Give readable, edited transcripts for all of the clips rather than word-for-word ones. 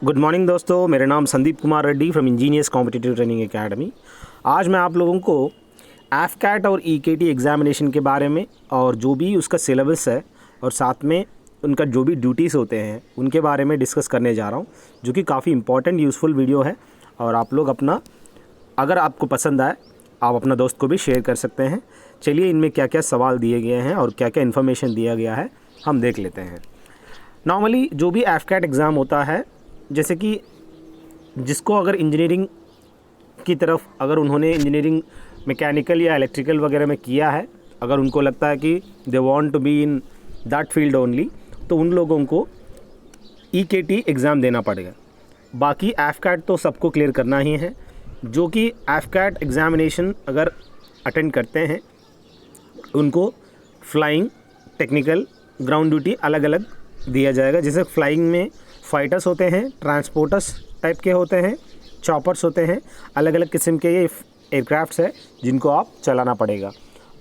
Good morning दोस्तों, मेरा नाम Sandeep Kumar Reddy from engineers competitive training academy. आज मैं आप लोगों को एफकैट और ईकेटी एग्ज़ामिनेशन के बारे में और जो भी उसका सिलेबस है और साथ में उनका जो भी ड्यूटीज़ होते हैं उनके बारे में डिस्कस करने जा रहा हूं, जो कि काफ़ी इंपॉर्टेंट यूज़फुल वीडियो है। और आप लोग अपना, अगर आपको पसंद आए, आप अपना दोस्त को भी शेयर कर सकते हैं। चलिए, इनमें क्या क्या सवाल दिए गए हैं और क्या क्या इन्फॉर्मेशन दिया गया है हम देख लेते हैं। नॉर्मली जो भी एफकैट एग्ज़ाम होता है, जैसे कि जिसको अगर इंजीनियरिंग की तरफ, अगर उन्होंने इंजीनियरिंग मैकेनिकल या इलेक्ट्रिकल वगैरह में किया है, अगर उनको लगता है कि they want to be in that field only, तो उन लोगों को ईकेटी एग्ज़ाम देना पड़ेगा। बाकी एफकैट तो सबको क्लियर करना ही है। जो कि एफकैट एग्ज़ामिनेशन अगर अटेंड करते हैं उनको फ्लाइंग, टेक्निकल, ग्राउंड ड्यूटी अलग अलग दिया जाएगा। जैसे फ्लाइंग में फाइटर्स होते हैं, ट्रांसपोर्टर्स टाइप के होते हैं, चॉपर्स होते हैं, अलग अलग किस्म के ये एयरक्राफ्ट्स है जिनको आप चलाना पड़ेगा।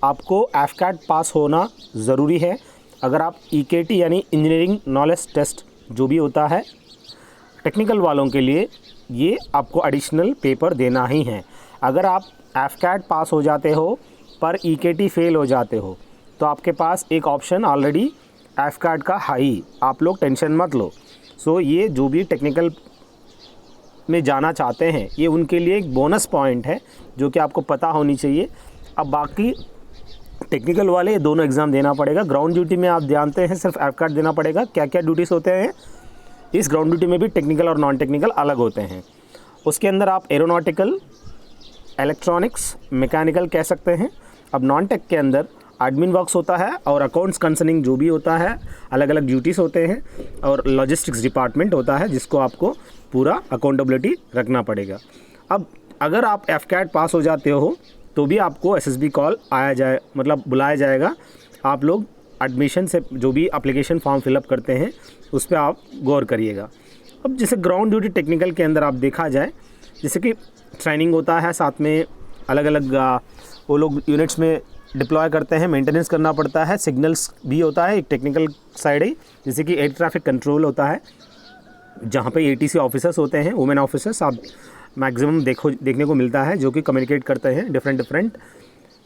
आपको एफकैट पास होना ज़रूरी है। अगर आप ईकेटी यानी इंजीनियरिंग नॉलेज टेस्ट जो भी होता है टेक्निकल वालों के लिए, ये आपको एडिशनल पेपर देना ही है। अगर आप एफकैट पास हो जाते हो पर ईकेटी फेल हो जाते हो तो आपके पास एक ऑप्शन ऑलरेडी एफकैट का हाई, आप लोग टेंशन मत लो। सो ये जो भी टेक्निकल में जाना चाहते हैं ये उनके लिए एक बोनस पॉइंट है जो कि आपको पता होनी चाहिए। अब बाकी टेक्निकल वाले दोनों एग्ज़ाम देना पड़ेगा। ग्राउंड ड्यूटी में आप जानते हैं सिर्फ एफकैट देना पड़ेगा। क्या क्या ड्यूटीज़ होते हैं इस ग्राउंड ड्यूटी में भी, टेक्निकल और नॉन टेक्निकल अलग होते हैं। उसके अंदर आप एरोनॉटिकल, इलेक्ट्रॉनिक्स, मैकेनिकल कह सकते हैं। अब नॉन टेक के अंदर एडमिन वर्क्स होता है और अकाउंट्स कंसर्निंग जो भी होता है, अलग अलग ड्यूटीज़ होते हैं। और लॉजिस्टिक्स डिपार्टमेंट होता है जिसको आपको पूरा अकाउंटेबिलिटी रखना पड़ेगा। अब अगर आप एफकैट पास हो जाते हो तो भी आपको एसएसबी कॉल आया जाए, मतलब बुलाया जाएगा। आप लोग एडमिशन से जो भी एप्लीकेशन फॉर्म फिलअप करते हैं उस पर आप गौर करिएगा। अब जैसे ग्राउंड ड्यूटी टेक्निकल के अंदर आप देखा जाए, जैसे कि ट्रेनिंग होता है, साथ में अलग अलग वो लोग यूनिट्स में डिप्लॉय करते हैं, मेंटेनेंस करना पड़ता है, सिग्नल्स भी होता है, एक टेक्निकल साइड है। जैसे कि एयर ट्रैफिक कंट्रोल होता है जहाँ पे एटीसी ऑफिसर्स होते हैं, वुमेन ऑफिसर्स आप मैक्सिमम देखने को मिलता है, जो कि कम्युनिकेट करते हैं डिफरेंट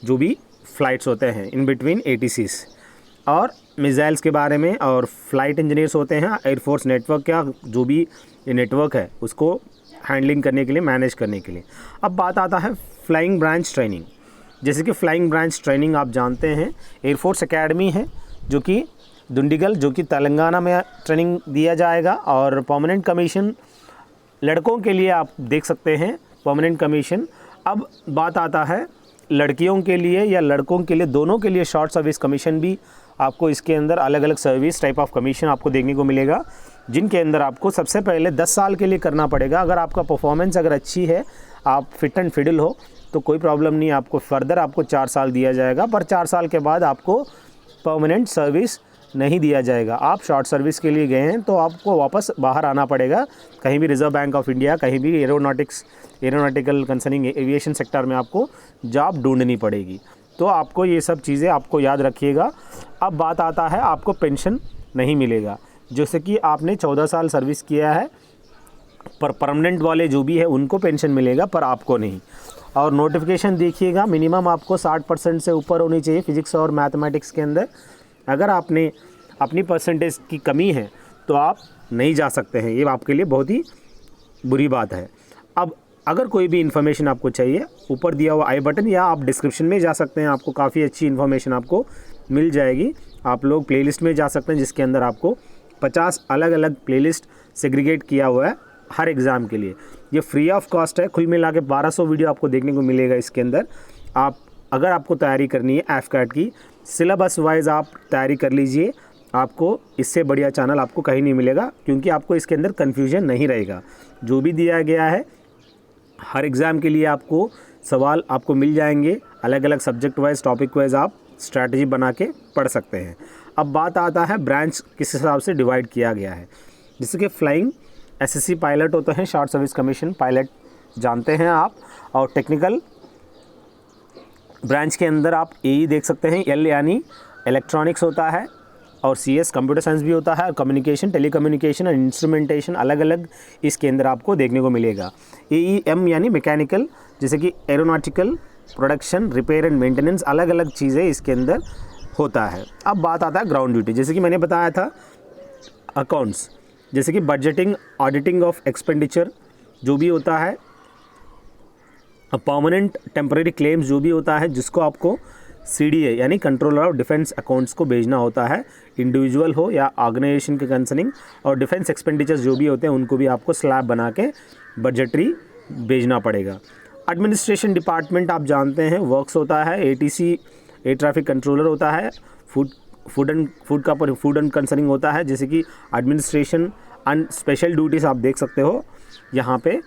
जो भी फ़्लाइट्स होते हैं इन बिटवीन एटीसीज़। और मिसाइल्स के बारे में, और फ्लाइट इंजीनियर्स होते हैं एयरफोर्स नेटवर्क का जो भी ये नेटवर्क है उसको हैंडलिंग करने के लिए, मैनेज करने के लिए। अब बात आता है फ्लाइंग ब्रांच ट्रेनिंग। जैसे कि फ्लाइंग ब्रांच ट्रेनिंग आप जानते हैं एयरफोर्स एकेडमी है जो कि दुंडिगल, जो कि तेलंगाना में ट्रेनिंग दिया जाएगा। और परमानेंट कमीशन लड़कों के लिए आप देख सकते हैं, परमानेंट कमीशन। अब बात आता है लड़कियों के लिए या लड़कों के लिए, दोनों के लिए शॉर्ट सर्विस कमीशन भी आपको इसके अंदर अलग अलग सर्विस टाइप ऑफ कमीशन आपको देखने को मिलेगा, जिनके अंदर आपको सबसे पहले 10 साल के लिए करना पड़ेगा। अगर आपका परफॉर्मेंस अगर अच्छी है, आप फिट एंड फिडल हो तो कोई प्रॉब्लम नहीं, आपको फर्दर आपको 4 साल दिया जाएगा। पर 4 साल के बाद आपको परमानेंट सर्विस नहीं दिया जाएगा। आप शॉर्ट सर्विस के लिए गए हैं तो आपको वापस बाहर आना पड़ेगा, कहीं भी रिजर्व बैंक ऑफ इंडिया, कहीं भी एरोनॉटिकल कंसर्निंग एविएशन सेक्टर में आपको जॉब ढूंढनी पड़ेगी। तो आपको ये सब चीज़ें आपको याद रखिएगा। अब बात आता है आपको पेंशन नहीं मिलेगा। जैसे कि आपने 14 साल सर्विस किया है, पर परमानेंट वाले जो भी है उनको पेंशन मिलेगा, पर आपको नहीं। और नोटिफिकेशन देखिएगा, मिनिमम आपको 60% से ऊपर होनी चाहिए फिजिक्स और मैथमेटिक्स के अंदर। अगर आपने अपनी परसेंटेज की कमी है तो आप नहीं जा सकते हैं, ये आपके लिए बहुत ही बुरी बात है। अब अगर कोई भी इन्फॉर्मेशन आपको चाहिए, ऊपर दिया हुआ आई बटन या आप डिस्क्रिप्शन में जा सकते हैं, आपको काफ़ी अच्छी इन्फॉर्मेशन आपको मिल जाएगी। आप लोग प्लेलिस्ट में जा सकते हैं जिसके अंदर आपको 50 अलग अलग प्लेलिस्ट सेग्रीगेट किया हुआ है हर एग्ज़ाम के लिए। ये फ्री ऑफ कॉस्ट है, कुल मिला के 1200 वीडियो आपको देखने को मिलेगा इसके अंदर। आप अगर आपको तैयारी करनी है एफकैट की, सिलेबस वाइज आप तैयारी कर लीजिए। आपको इससे बढ़िया चैनल आपको कहीं नहीं मिलेगा, क्योंकि आपको इसके अंदर कन्फ्यूजन नहीं रहेगा। जो भी दिया गया है हर एग्ज़ाम के लिए आपको सवाल आपको मिल जाएंगे, अलग अलग सब्जेक्ट वाइज, टॉपिक वाइज आप स्ट्रैटेजी बना के पढ़ सकते हैं। अब बात आता है ब्रांच किस हिसाब से डिवाइड किया गया है। जैसे कि फ्लाइंग एसएससी पायलट होते हैं, शॉर्ट सर्विस कमीशन पायलट जानते हैं आप। और टेक्निकल ब्रांच के अंदर आप एई देख सकते हैं, एल यानी इलेक्ट्रॉनिक्स होता है, और CS कंप्यूटर साइंस भी होता है, और कम्युनिकेशन, टेलीकम्युनिकेशन और इंस्ट्रूमेंटेशन अलग अलग इसके अंदर आपको देखने को मिलेगा। AEM यानी मैकेनिकल, जैसे कि aeronautical, production, repair and maintenance, अलग अलग चीज़ें इसके अंदर होता है। अब बात आता है ग्राउंड ड्यूटी, जैसे कि मैंने बताया था अकाउंट्स, जैसे कि बजटिंग, ऑडिटिंग ऑफ एक्सपेंडिचर जो भी होता है, परमानेंट टेम्परेरी क्लेम्स जो भी होता है, जिसको आपको CDA यानी कंट्रोलर ऑफ डिफेंस अकाउंट्स को भेजना होता है, इंडिविजुअल हो या ऑर्गेनाइजेशन के कंसर्निंग, और डिफेंस एक्सपेंडिचर्स जो भी होते हैं उनको भी आपको स्लैब बना के बजटरी भेजना पड़ेगा। एडमिनिस्ट्रेशन डिपार्टमेंट आप जानते हैं, वर्क्स होता है, ATC एयर ट्रैफिक कंट्रोलर होता है, फूड एंड कंसर्निंग होता है, जैसे कि एडमिनिस्ट्रेशन एंड स्पेशल ड्यूटीज़ आप देख सकते हो यहाँ पे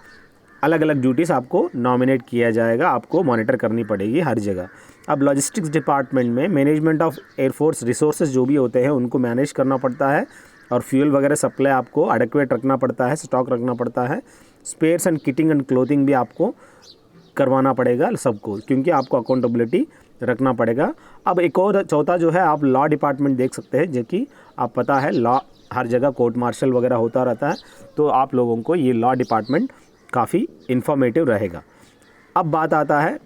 अलग अलग ड्यूटीज़ आपको नॉमिनेट किया जाएगा, आपको मॉनिटर करनी पड़ेगी हर जगह। अब लॉजिस्टिक्स डिपार्टमेंट में मैनेजमेंट ऑफ एयरफोर्स रिसोर्सेज जो भी होते हैं उनको मैनेज करना पड़ता है, और फ्यूल वगैरह सप्लाई आपको एडेक्वेट रखना पड़ता है, स्टॉक रखना पड़ता है। Spares and kitting and clothing भी आपको करवाना पड़ेगा सबको, क्योंकि आपको अकाउंटेबिलिटी रखना पड़ेगा। अब एक और चौथा जो है आप लॉ डिपार्टमेंट देख सकते हैं, जो कि आप पता है लॉ हर जगह कोर्ट मार्शल वगैरह होता रहता है, तो आप लोगों को ये लॉ डिपार्टमेंट काफ़ी इन्फॉर्मेटिव रहेगा। अब बात आता है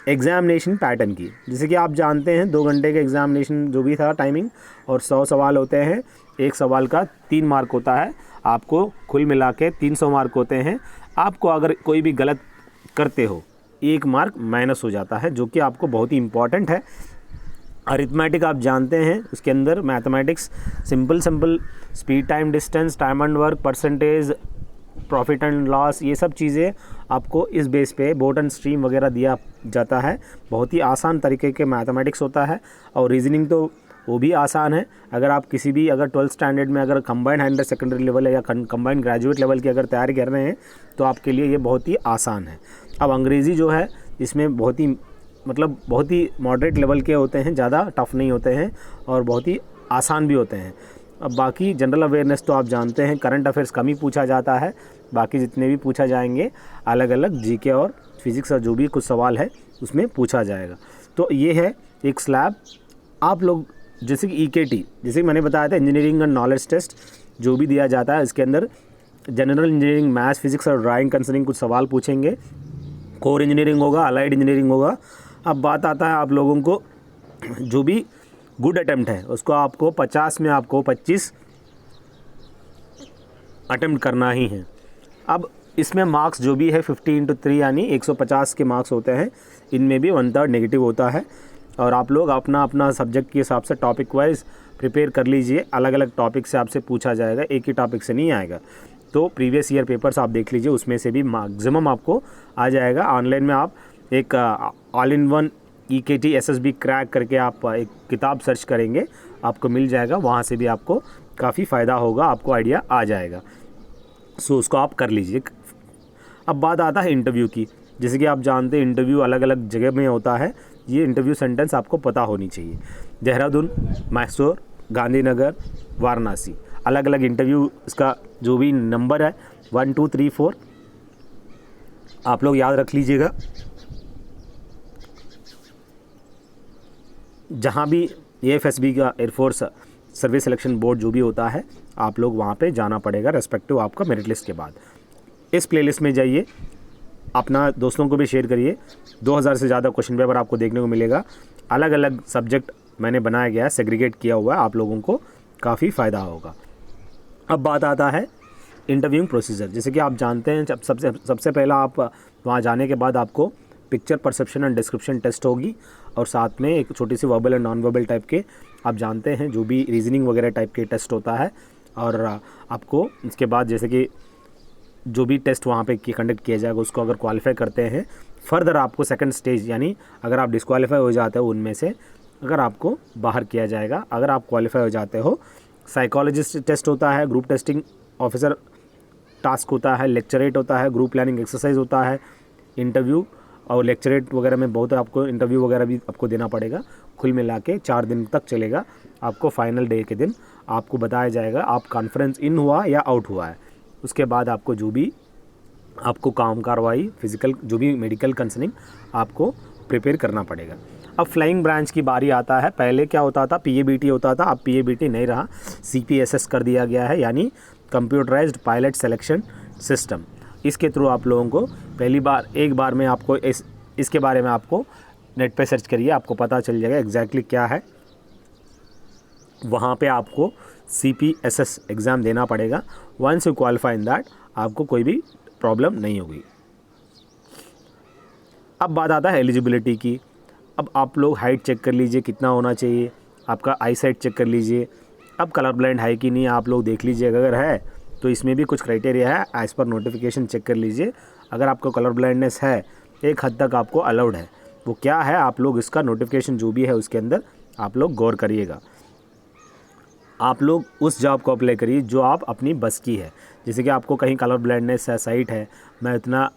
एग्ज़ामिनेशन पैटर्न की, जैसे कि आप जानते हैं 2 घंटे के एग्ज़ामिनेशन जो भी था टाइमिंग, और 100 सवाल होते हैं, एक सवाल का 3 मार्क होता है, आपको कुल मिला के 300 मार्क होते हैं। आपको अगर कोई भी गलत करते हो 1 मार्क माइनस हो जाता है, जो कि आपको बहुत ही इम्पॉर्टेंट है। अरिथमेटिक आप जानते हैं, उसके अंदर mathematics, simple speed, time, distance, time and work, percentage, profit and loss, ये सब चीज़ें आपको इस बेस पे बोट एंड स्ट्रीम वगैरह दिया जाता है। बहुत ही आसान तरीके के मैथमेटिक्स होता है, और रीजनिंग तो वो भी आसान है। अगर आप किसी भी अगर 12th स्टैंडर्ड में अगर कंबाइंड हायर सेकेंडरी लेवल या कंबाइंड ग्रेजुएट लेवल की अगर तैयारी कर रहे हैं तो आपके लिए ये बहुत ही आसान है। अब अंग्रेज़ी जो है इसमें बहुत ही मॉडरेट लेवल के होते हैं, ज़्यादा टफ नहीं होते हैं, और बहुत ही आसान भी होते हैं। अब बाकी जनरल अवेयरनेस तो आप जानते हैं, करंट अफेयर्स कम ही पूछा जाता है, बाकी जितने भी पूछा जाएंगे अलग अलग GK और फिज़िक्स और जो भी कुछ सवाल है उसमें पूछा जाएगा। तो ये है एक स्लैब। आप लोग जैसे कि EKT, जैसे कि मैंने बताया था इंजीनियरिंग एंड नॉलेज टेस्ट जो भी दिया जाता है, इसके अंदर जनरल इंजीनियरिंग, मैथ्स, फिजिक्स और ड्राइंग कंसर्निंग कुछ सवाल पूछेंगे, कोर इंजीनियरिंग होगा, अलाइड इंजीनियरिंग होगा। अब बात आता है आप लोगों को जो भी गुड अटेम्प्ट है उसको आपको 50 में आपको 25 अटेम्प्ट करना ही है। अब इसमें मार्क्स जो भी है 50 × 3 यानी 150 के मार्क्स होते हैं, इनमें भी 1/3 नेगेटिव होता है, और आप लोग अपना अपना सब्जेक्ट के हिसाब से टॉपिक वाइज प्रिपेयर कर लीजिए। अलग अलग टॉपिक से आपसे पूछा जाएगा, एक ही टॉपिक से नहीं आएगा। तो प्रीवियस ईयर पेपर्स आप देख लीजिए, उसमें से भी मैक्सिमम आपको आ जाएगा। ऑनलाइन में आप एक all in one EKT SSB crack करके आप एक किताब सर्च करेंगे, आपको मिल जाएगा, वहाँ से भी आपको काफ़ी फ़ायदा होगा, आपको आइडिया आ जाएगा। सो उसको आप कर लीजिए। अब बात आता है इंटरव्यू की, जैसे कि आप जानते हैं इंटरव्यू अलग अलग जगह में होता है। ये इंटरव्यू सेंटेंस आपको पता होनी चाहिए। देहरादून, मैसूर, गांधीनगर, वाराणसी, अलग अलग इंटरव्यू इसका जो भी नंबर है 1 2 3 4 आप लोग याद रख लीजिएगा। जहाँ भी AFSB का एयरफोर्स सर्विस सिलेक्शन बोर्ड जो भी होता है, आप लोग वहाँ पे जाना पड़ेगा रेस्पेक्टिव आपका मेरिट लिस्ट के बाद। इस प्लेलिस्ट में जाइए, अपना दोस्तों को भी शेयर करिए। 2000 से ज़्यादा क्वेश्चन पेपर आपको देखने को मिलेगा। अलग अलग सब्जेक्ट मैंने बनाया गया है, सेग्रीगेट किया हुआ है, आप लोगों को काफ़ी फ़ायदा होगा। अब बात आता है इंटरव्यूइंग प्रोसीजर। जैसे कि आप जानते हैं जब सबसे पहला आप वहाँ जाने के बाद आपको picture perception and description test होगी, और साथ में एक छोटी सी verbal and non verbal type के आप जानते हैं जो भी रीजनिंग वगैरह टाइप के टेस्ट होता है। और आपको इसके बाद जैसे कि जो भी टेस्ट वहाँ पे कंडक्ट किया जाएगा उसको अगर क्वालिफाई करते हैं, फर्दर आपको सेकंड स्टेज यानी अगर आप डिस्क्वालीफाई हो जाते हो उनमें से अगर आपको बाहर किया जाएगा। अगर आप क्वालिफाई हो जाते हो, साइकोलॉजिस्ट टेस्ट होता है, ग्रुप टेस्टिंग ऑफिसर टास्क होता है, लेक्चरेट होता है, ग्रुप प्लानिंग एक्सरसाइज होता है, इंटरव्यू और लेक्चरेट वगैरह में बहुत आपको इंटरव्यू वगैरह भी आपको देना पड़ेगा। कुल मिला के 4 दिन तक चलेगा। आपको फाइनल डे के दिन आपको बताया जाएगा आप कॉन्फ्रेंस इन हुआ या आउट हुआ है। उसके बाद आपको जो भी आपको काम कार्रवाई फिज़िकल जो भी मेडिकल कंसर्निंग आपको प्रिपेयर करना पड़ेगा। अब फ्लाइंग ब्रांच की बारी आता है। पहले क्या होता था, पीएबीटी होता था, अब पीएबीटी नहीं रहा, सीपीएसएस कर दिया गया है, यानी कंप्यूटराइज्ड पायलट सिलेक्शन सिस्टम। इसके थ्रू आप लोगों को एक बार में आपको इसके बारे में आपको नेट पे सर्च करिए, आपको पता चल जाएगा एग्जैक्टली क्या है। वहाँ पे आपको सीपीएसएस एग्ज़ाम देना पड़ेगा। Once you qualify in that, आपको कोई भी प्रॉब्लम नहीं होगी। अब बात आता है एलिजिबिलिटी की। अब आप लोग हाइट चेक कर लीजिए कितना होना चाहिए, आपका आई साइट चेक कर लीजिए। अब कलर ब्लाइंड है कि नहीं आप लोग देख लीजिए, अगर है तो इसमें भी कुछ क्राइटेरिया है, एज़ पर नोटिफिकेशन चेक कर लीजिए। अगर आपको कलर ब्लाइंडनेस है, एक हद तक आपको अलाउड है, वो क्या है आप लोग इसका नोटिफिकेशन जो भी है उसके अंदर आप लोग गौर करिएगा। आप लोग उस जॉब को अप्लाई करिए जो आप अपनी बस की है। जैसे कि आपको कहीं कलर ब्लाइंडनेस है, साइट है, मैं इतना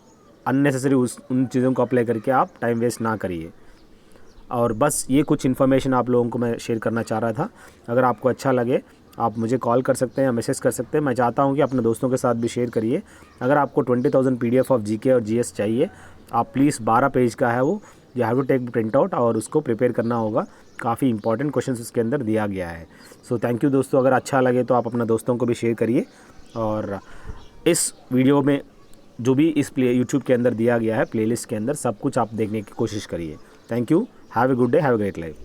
अननेसेसरी उन चीज़ों को अप्लाई करके आप टाइम वेस्ट ना करिए। और बस ये कुछ इन्फॉर्मेशन आप लोगों को मैं शेयर करना चाह रहा था। अगर आपको अच्छा लगे आप मुझे कॉल कर सकते हैं या मैसेज कर सकते हैं। मैं चाहता हूँ कि अपने दोस्तों के साथ भी शेयर करिए। अगर आपको 20,000 PDF ऑफ जीके और जीएस चाहिए, आप प्लीज़ 12 पेज का है वो, you have to take print out और उसको प्रिपेयर करना होगा। काफ़ी इंपॉर्टेंट क्वेश्चंस इसके अंदर दिया गया है। सो थैंक यू दोस्तों। अगर अच्छा लगे तो आप अपने दोस्तों को भी शेयर करिए, और इस वीडियो में जो भी इस यूट्यूब के अंदर दिया गया है प्लेलिस्ट के अंदर सब कुछ आप देखने की कोशिश करिए। Thank you, have a good day, have a great life.